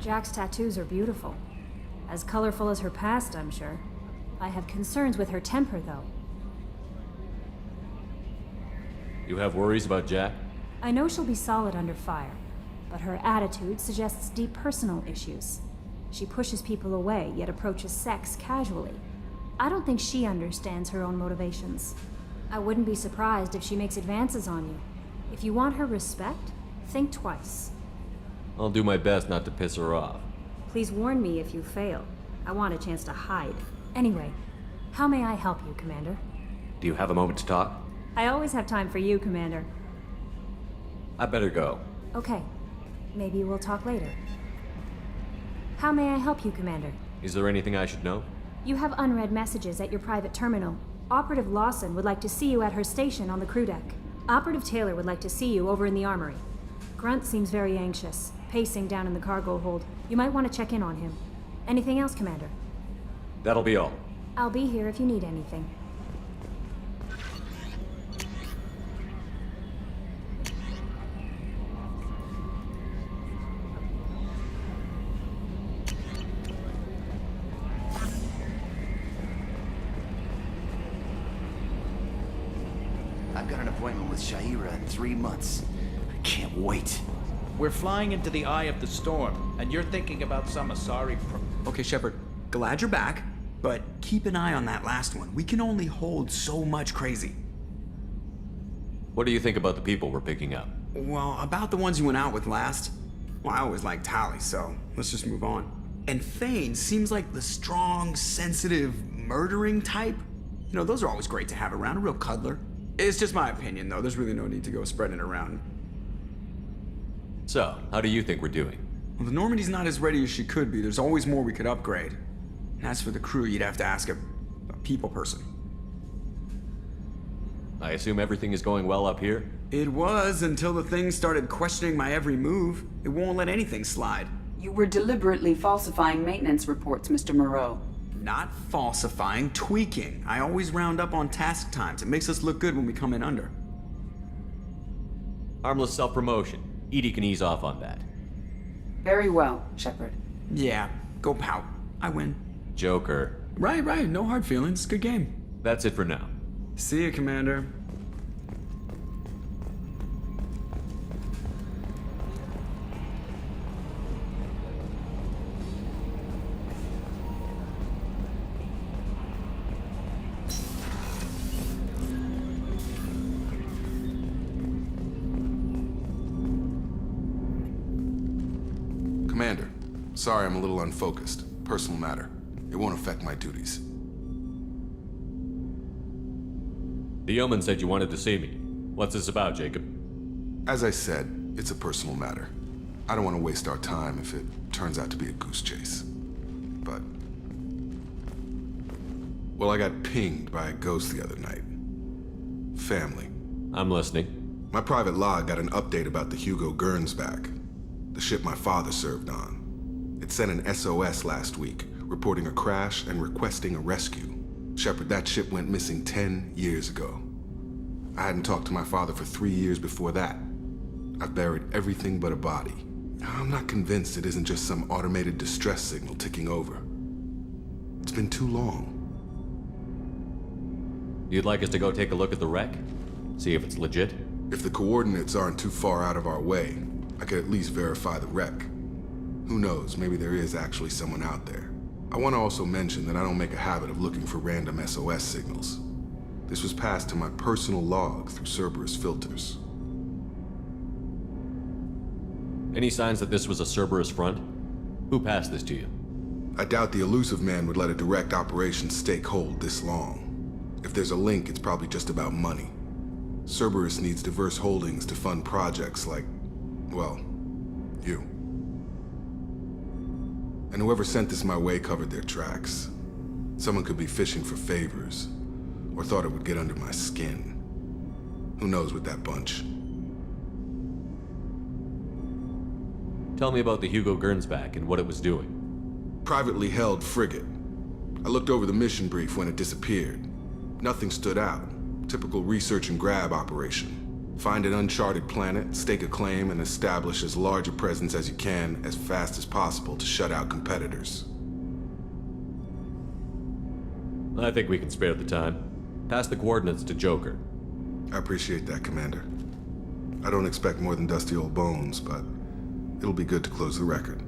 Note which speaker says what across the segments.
Speaker 1: Jack's tattoos are beautiful. As colorful as her past, I'm sure. I have concerns with her temper, though.
Speaker 2: You have worries about Jack?
Speaker 1: I know she'll be solid under fire, but her attitude suggests deep personal issues. She pushes people away, yet approaches sex casually. I don't think she understands her own motivations. I wouldn't be surprised if she makes advances on you. If you want her respect, think twice.
Speaker 2: I'll do my best not to piss her off.
Speaker 1: Please warn me if you fail. I want a chance to hide. Anyway, how may I help you, Commander?
Speaker 2: Do you have a moment to talk?
Speaker 1: I always have time for you, Commander.
Speaker 2: I better go.
Speaker 1: Okay. Maybe we'll talk later. How may I help you, Commander?
Speaker 2: Is there anything I should know?
Speaker 1: You have unread messages at your private terminal. Operative Lawson would like to see you at her station on the crew deck. Operative Taylor would like to see you over in the armory. Grunt seems very anxious, pacing down in the cargo hold. You might want to check in on him. Anything else, Commander?
Speaker 2: That'll be all.
Speaker 1: I'll be here if you need anything.
Speaker 3: I've got an appointment with Shaira in 3 months. I can't wait.
Speaker 4: We're flying into the eye of the storm, and you're thinking about some Asari
Speaker 5: Okay, Shepard, glad you're back, but keep an eye on that last one. We can only hold so much crazy.
Speaker 2: What do you think about the people we're picking up?
Speaker 5: Well, about the ones you went out with last, well, I always liked Tally, so let's just move on. And Thane seems like the strong, sensitive, murdering type. You know, those are always great to have around, a real cuddler. It's just my opinion, though. There's really no need to go spreading it around.
Speaker 2: So, how do you think we're doing?
Speaker 5: Well, the Normandy's not as ready as she could be. There's always more we could upgrade. And as for the crew, you'd have to ask a people person.
Speaker 2: I assume everything is going well up here?
Speaker 5: It was until the thing started questioning my every move. It won't let anything slide.
Speaker 6: You were deliberately falsifying maintenance reports, Mr. Moreau.
Speaker 5: Not falsifying, tweaking. I always round up on task times. It makes us look good when we come in under.
Speaker 2: Harmless self-promotion. Edie can ease off on that.
Speaker 6: Very well, Shepard.
Speaker 5: Yeah, go pout. I win.
Speaker 2: Joker.
Speaker 5: Right, no hard feelings. Good game.
Speaker 2: That's it for now.
Speaker 5: See you, Commander.
Speaker 7: Commander, sorry I'm a little unfocused. Personal matter. It won't affect my duties.
Speaker 2: The yeoman said you wanted to see me. What's this about, Jacob?
Speaker 7: As I said, it's a personal matter. I don't want to waste our time if it turns out to be a goose chase. But... well, I got pinged by a ghost the other night. Family.
Speaker 2: I'm listening.
Speaker 7: My private log got an update about the Hugo Gernsback, the ship my father served on. It sent an SOS last week, reporting a crash and requesting a rescue. Shepard, that ship went missing 10 years ago. I hadn't talked to my father for 3 years before that. I've buried everything but a body. I'm not convinced it isn't just some automated distress signal ticking over. It's been too long.
Speaker 2: You'd like us to go take a look at the wreck? See if it's legit?
Speaker 7: If the coordinates aren't too far out of our way, I could at least verify the wreck. Who knows, maybe there is actually someone out there. I want to also mention that I don't make a habit of looking for random SOS signals. This was passed to my personal log through Cerberus filters.
Speaker 2: Any signs that this was a Cerberus front? Who passed this to you?
Speaker 7: I doubt the elusive man would let a direct operations stake hold this long. If there's a link, it's probably just about money. Cerberus needs diverse holdings to fund projects like, well, you. And whoever sent this my way covered their tracks. Someone could be fishing for favors, or thought it would get under my skin. Who knows with that bunch?
Speaker 2: Tell me about the Hugo Gernsback and what it was doing.
Speaker 7: Privately held frigate. I looked over the mission brief when it disappeared. Nothing stood out. Typical research and grab operation. Find an uncharted planet, stake a claim, and establish as large a presence as you can as fast as possible to shut out competitors.
Speaker 2: I think we can spare the time. Pass the coordinates to Joker.
Speaker 7: I appreciate that, Commander. I don't expect more than dusty old bones, but it'll be good to close the record.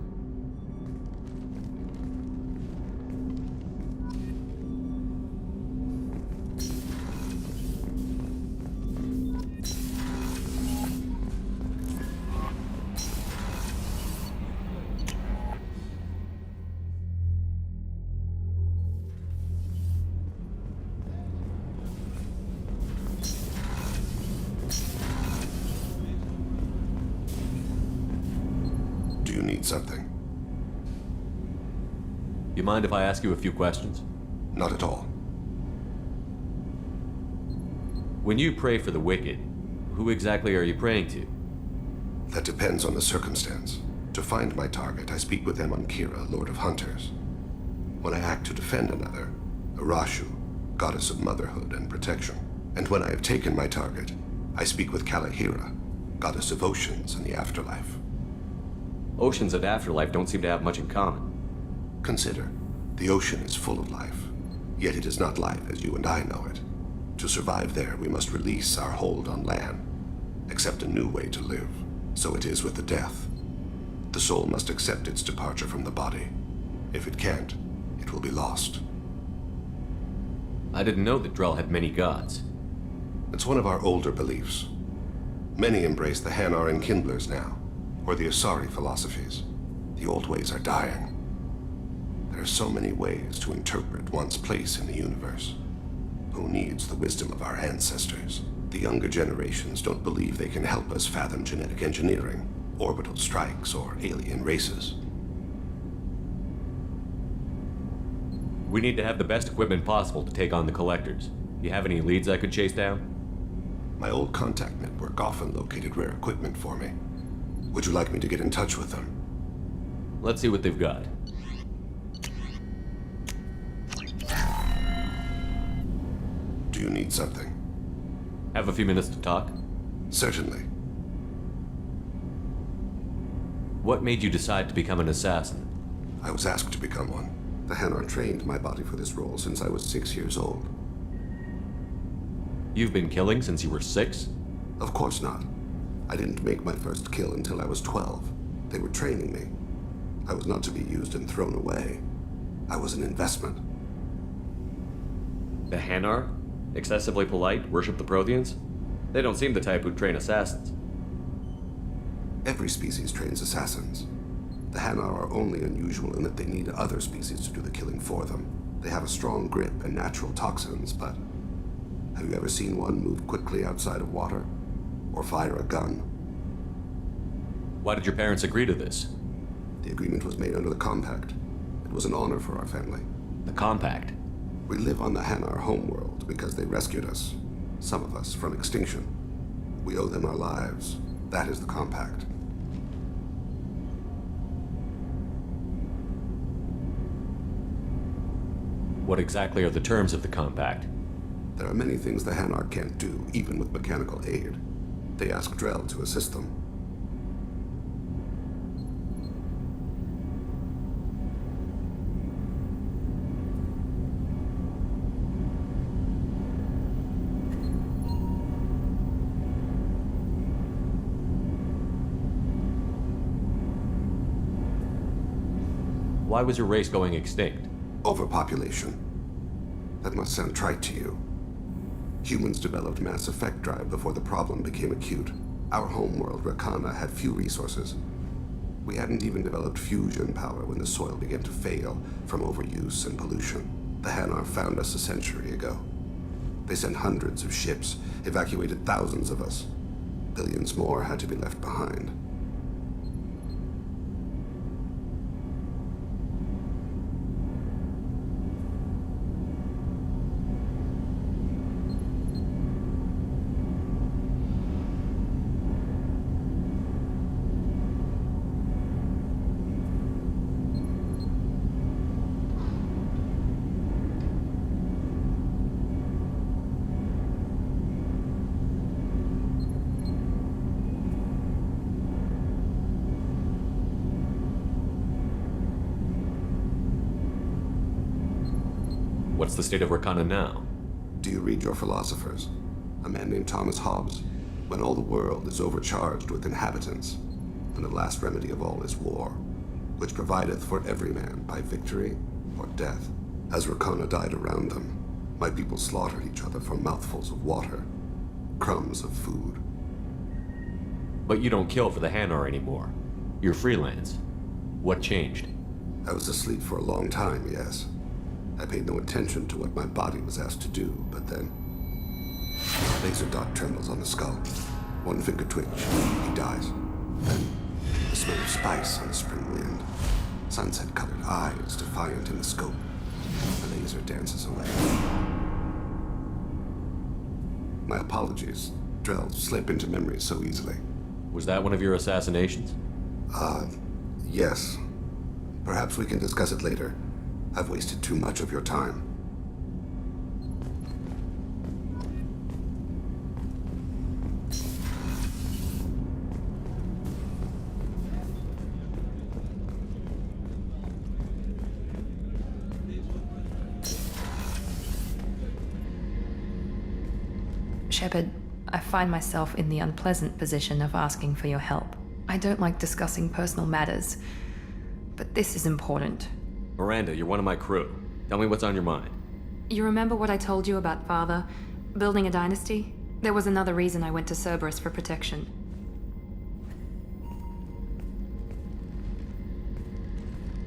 Speaker 8: Do you need something?
Speaker 2: You mind if I ask you a few questions?
Speaker 8: Not at all.
Speaker 2: When you pray for the wicked, who exactly are you praying to?
Speaker 8: That depends on the circumstance. To find my target, I speak with them on Kira, Lord of Hunters. When I act to defend another, Arashu, goddess of motherhood and protection. And when I have taken my target, I speak with Kalahira, goddess of oceans and the afterlife.
Speaker 2: Oceans and afterlife don't seem to have much in common.
Speaker 8: Consider, the ocean is full of life, yet it is not life as you and I know it. To survive there, we must release our hold on land, accept a new way to live. So it is with the death. The soul must accept its departure from the body. If it can't, it will be lost.
Speaker 2: I didn't know that Drell had many gods.
Speaker 8: It's one of our older beliefs. Many embrace the Hanar and Kindlers now, or the Asari philosophies. The old ways are dying. There are so many ways to interpret one's place in the universe. Who needs the wisdom of our ancestors? The younger generations don't believe they can help us fathom genetic engineering, orbital strikes, or alien races.
Speaker 2: We need to have the best equipment possible to take on the Collectors. You have any leads I could chase down?
Speaker 8: My old contact network often located rare equipment for me. Would you like me to get in touch with them?
Speaker 2: Let's see what they've got.
Speaker 8: Do you need something?
Speaker 2: Have a few minutes to talk?
Speaker 8: Certainly.
Speaker 2: What made you decide to become an assassin?
Speaker 8: I was asked to become one. The Hanar trained my body for this role since I was 6 years old.
Speaker 2: You've been killing since you were 6?
Speaker 8: Of course not. I didn't make my first kill until I was 12. They were training me. I was not to be used and thrown away. I was an investment.
Speaker 2: The Hanar? Excessively polite, worship the Protheans? They don't seem the type who'd train assassins.
Speaker 8: Every species trains assassins. The Hanar are only unusual in that they need other species to do the killing for them. They have a strong grip and natural toxins, but have you ever seen one move quickly outside of water? Or fire a gun?
Speaker 2: Why did your parents agree to this?
Speaker 8: The agreement was made under the Compact. It was an honor for our family.
Speaker 2: The Compact?
Speaker 8: We live on the Hanar homeworld because they rescued us, some of us, from extinction. We owe them our lives. That is the Compact.
Speaker 2: What exactly are the terms of the Compact?
Speaker 8: There are many things the Hanar can't do, even with mechanical aid. They ask Drell to assist them.
Speaker 2: Why was your race going extinct?
Speaker 8: Overpopulation. That must sound trite to you. Humans developed mass effect drive before the problem became acute. Our homeworld, Rakana, had few resources. We hadn't even developed fusion power when the soil began to fail from overuse and pollution. The Hanar found us a century ago. They sent hundreds of ships, evacuated thousands of us. Billions more had to be left behind.
Speaker 2: What's the state of Rakana now?
Speaker 8: Do you read your philosophers? A man named Thomas Hobbes. When all the world is overcharged with inhabitants, and the last remedy of all is war, which provideth for every man by victory or death. As Rakana died around them, my people slaughtered each other for mouthfuls of water, crumbs of food.
Speaker 2: But you don't kill for the Hanar anymore. You're freelance. What changed?
Speaker 8: I was asleep for a long time, yes. I paid no attention to what my body was asked to do, but then... Laser dot trembles on the skull. One finger twitch, he dies. Then, the smell of spice on the spring wind. Sunset-colored eyes defiant in the scope. The laser dances away. My apologies. Drells slip into memory so easily.
Speaker 2: Was that one of your assassinations?
Speaker 8: Yes. Perhaps we can discuss it later. I've wasted too much of your time.
Speaker 9: Shepard, I find myself in the unpleasant position of asking for your help. I don't like discussing personal matters, but this is important.
Speaker 2: Miranda, you're one of my crew. Tell me what's on your mind.
Speaker 9: You remember what I told you about Father? Building a dynasty? There was another reason I went to Cerberus for protection.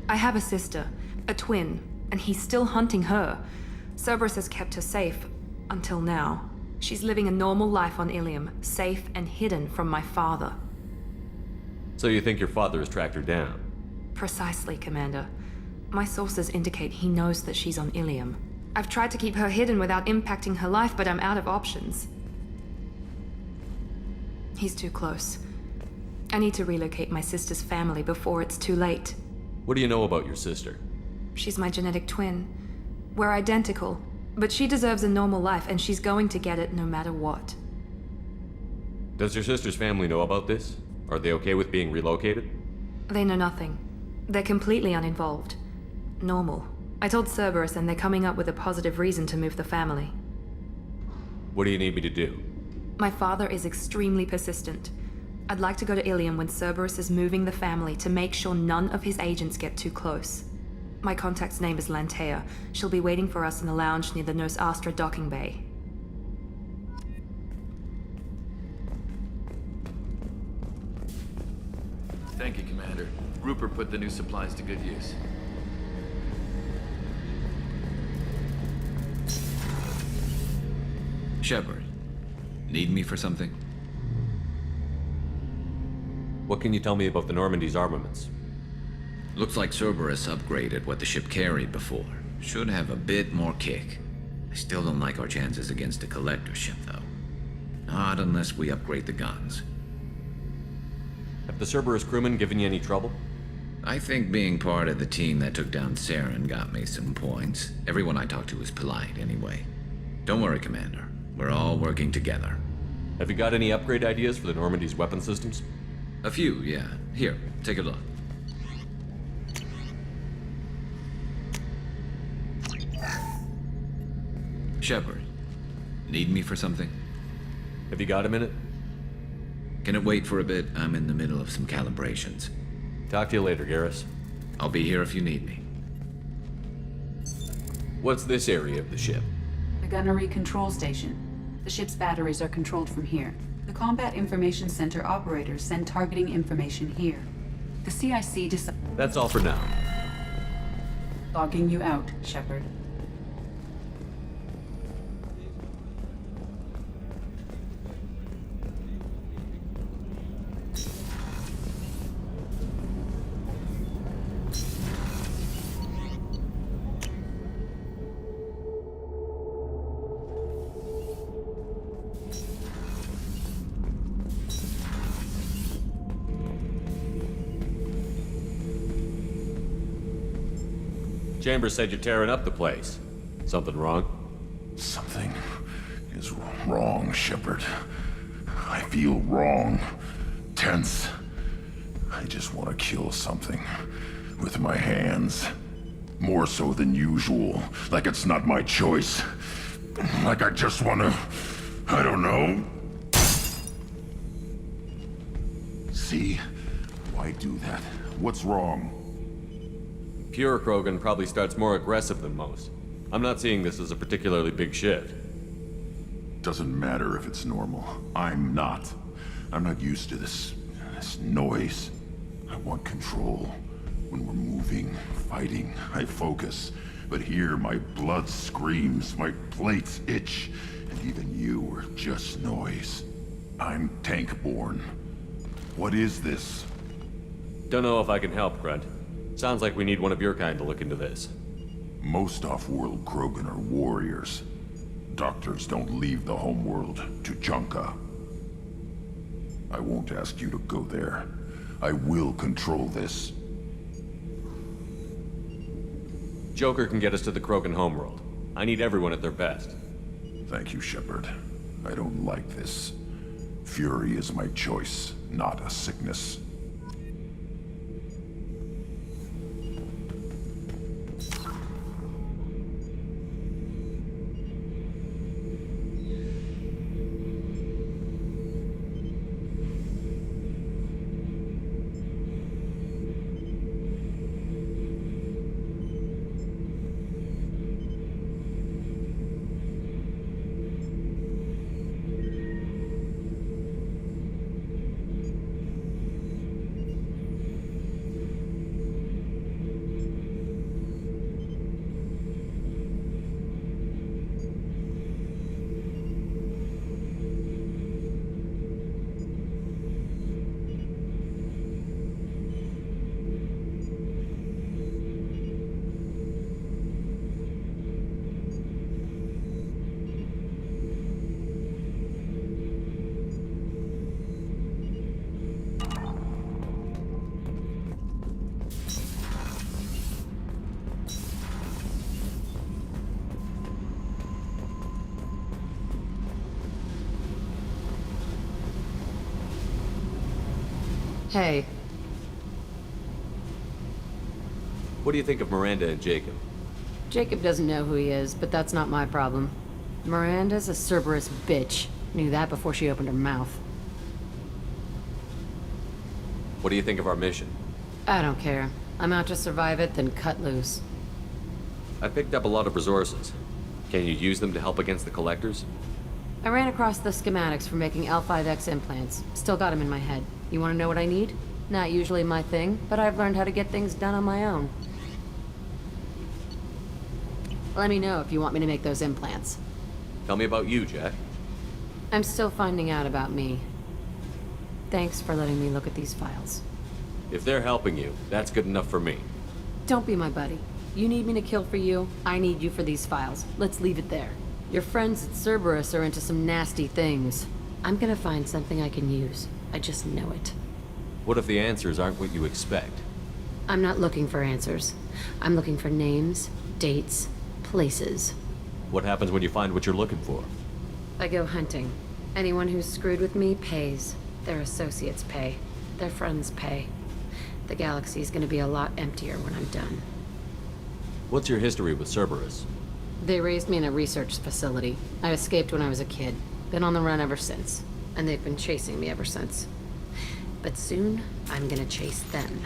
Speaker 9: I have a sister, a twin, and he's still hunting her. Cerberus has kept her safe, until now. She's living a normal life on Ilium, safe and hidden from my father.
Speaker 2: So you think your father has tracked her down?
Speaker 9: Precisely, Commander. My sources indicate he knows that she's on Ilium. I've tried to keep her hidden without impacting her life, but I'm out of options. He's too close. I need to relocate my sister's family before it's too late.
Speaker 2: What do you know about your sister?
Speaker 9: She's my genetic twin. We're identical, but she deserves a normal life, and she's going to get it no matter what.
Speaker 2: Does your sister's family know about this? Are they okay with being relocated?
Speaker 9: They know nothing. They're completely uninvolved. Normal. I told Cerberus, and they're coming up with a positive reason to move the family.
Speaker 2: What do you need me to do?
Speaker 9: My father is extremely persistent. I'd like to go to Ilium when Cerberus is moving the family to make sure none of his agents get too close. My contact's name is Lantea. She'll be waiting for us in the lounge near the Nos Astra docking bay.
Speaker 10: Thank you, Commander. Rupert put the new supplies to good use.
Speaker 11: Shepard, need me for something?
Speaker 2: What can you tell me about the Normandy's armaments?
Speaker 11: Looks like Cerberus upgraded what the ship carried before. Should have a bit more kick. I still don't like our chances against a collector ship, though. Not unless we upgrade the guns.
Speaker 2: Have the Cerberus crewmen given you any trouble?
Speaker 11: I think being part of the team that took down Saren got me some points. Everyone I talked to was polite, anyway. Don't worry, Commander. We're all working together.
Speaker 2: Have you got any upgrade ideas for the Normandy's weapon systems?
Speaker 11: A few, yeah. Here, take a look. Shepard, need me for something?
Speaker 2: Have you got a minute?
Speaker 11: Can it wait for a bit? I'm in the middle of some calibrations.
Speaker 2: Talk to you later, Garrus.
Speaker 11: I'll be here if you need me.
Speaker 2: What's this area of the ship?
Speaker 6: The gunnery control station. The ship's batteries are controlled from here. The Combat Information Center operators send targeting information here. The CIC
Speaker 2: That's all for now.
Speaker 6: logging you out, Shepard.
Speaker 2: Chambers said you're tearing up the place. Something wrong?
Speaker 12: Something is wrong, Shepard. I feel wrong. Tense. I just want to kill something with my hands. More so than usual. Like it's not my choice. Like I just wanna... I don't know. See? Why do that? What's wrong?
Speaker 2: Pure Krogan probably starts more aggressive than most. I'm not seeing this as a particularly big shift.
Speaker 12: Doesn't matter if it's normal. I'm not. I'm not used to this noise. I want control. When we're moving, fighting, I focus. But here, my blood screams, my plates itch, and even you are just noise. I'm tank-born. What is this?
Speaker 2: Don't know if I can help, Grunt. Sounds like we need one of your kind to look into this.
Speaker 12: Most off-world Krogan are warriors. Doctors don't leave the homeworld to Junka. I won't ask you to go there. I will control this.
Speaker 2: Joker can get us to the Krogan homeworld. I need everyone at their best.
Speaker 12: Thank you, Shepard. I don't like this. Fury is my choice, not a sickness.
Speaker 13: Hey.
Speaker 2: What do you think of Miranda and Jacob?
Speaker 13: Jacob doesn't know who he is, but that's not my problem. Miranda's a Cerberus bitch. Knew that before she opened her mouth.
Speaker 2: What do you think of our mission?
Speaker 13: I don't care. I'm out to survive it, then cut loose.
Speaker 2: I picked up a lot of resources. Can you use them to help against the Collectors?
Speaker 13: I ran across the schematics for making L5X implants. Still got them in my head. You want to know what I need? Not usually my thing, but I've learned how to get things done on my own. Let me know if you want me to make those implants.
Speaker 2: Tell me about you, Jack.
Speaker 13: I'm still finding out about me. Thanks for letting me look at these files.
Speaker 2: If they're helping you, that's good enough for me.
Speaker 13: Don't be my buddy. You need me to kill for you, I need you for these files. Let's leave it there. Your friends at Cerberus are into some nasty things. I'm gonna find something I can use. I just know it.
Speaker 2: What if the answers aren't what you expect?
Speaker 13: I'm not looking for answers. I'm looking for names, dates, places.
Speaker 2: What happens when you find what you're looking for?
Speaker 13: I go hunting. Anyone who's screwed with me pays. Their associates pay. Their friends pay. The galaxy's gonna be a lot emptier when I'm done.
Speaker 2: What's your history with Cerberus?
Speaker 13: They raised me in a research facility. I escaped when I was a kid. Been on the run ever since. And they've been chasing me ever since. But soon, I'm gonna chase them.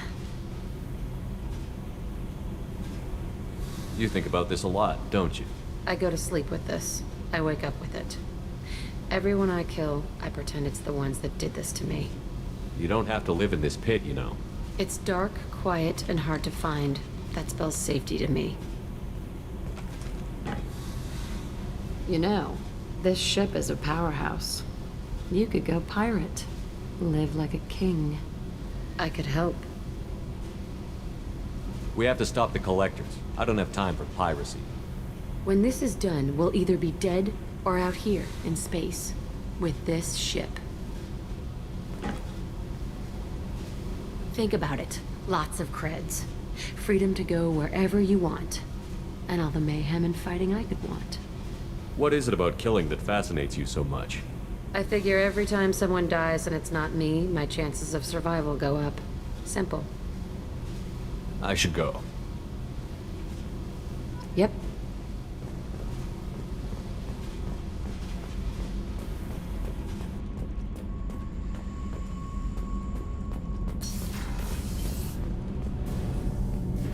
Speaker 2: You think about this a lot, don't you?
Speaker 13: I go to sleep with this. I wake up with it. Everyone I kill, I pretend it's the ones that did this to me.
Speaker 2: You don't have to live in this pit, you know.
Speaker 13: It's dark, quiet, and hard to find. That spells safety to me. You know, this ship is a powerhouse. You could go pirate. Live like a king. I could help.
Speaker 2: We have to stop the Collectors. I don't have time for piracy.
Speaker 13: When this is done, we'll either be dead or out here in space with this ship. Think about it. Lots of creds. Freedom to go wherever you want. And all the mayhem and fighting I could want.
Speaker 2: What is it about killing that fascinates you so much?
Speaker 13: I figure every time someone dies and it's not me, my chances of survival go up. Simple.
Speaker 2: I should go.
Speaker 13: Yep.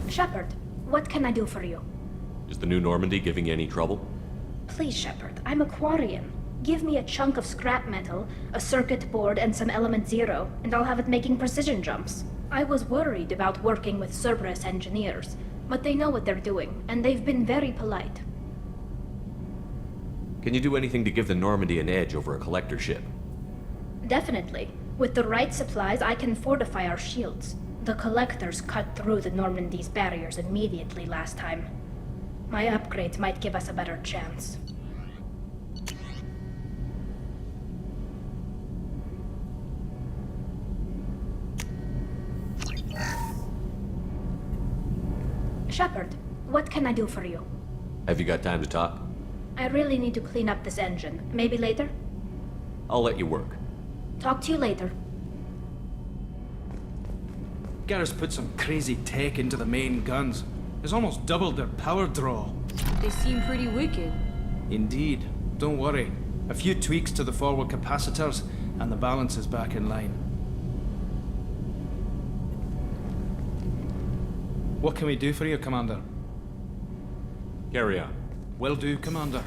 Speaker 14: Shepard, what can I do for you?
Speaker 2: Is the new Normandy giving you any trouble?
Speaker 14: Please, Shepard, I'm a Quarian. Give me a chunk of scrap metal, a circuit board, and some element zero, and I'll have it making precision jumps. I was worried about working with Cerberus engineers, but they know what they're doing, and they've been very polite.
Speaker 2: Can you do anything to give the Normandy an edge over a collector ship?
Speaker 14: Definitely. With the right supplies, I can fortify our shields. The Collectors cut through the Normandy's barriers immediately last time. My upgrades might give us a better chance. Shepard, what can I do for you?
Speaker 2: Have you got time to talk?
Speaker 14: I really need to clean up this engine. Maybe later?
Speaker 2: I'll let you work.
Speaker 14: Talk to you later.
Speaker 15: Garrus put some crazy tech into the main guns. It's almost doubled their power draw.
Speaker 13: They seem pretty wicked.
Speaker 15: Indeed. Don't worry. A few tweaks to the forward capacitors, and the balance is back in line. What can we do for you, Commander?
Speaker 2: Carry on.
Speaker 15: Will do, Commander.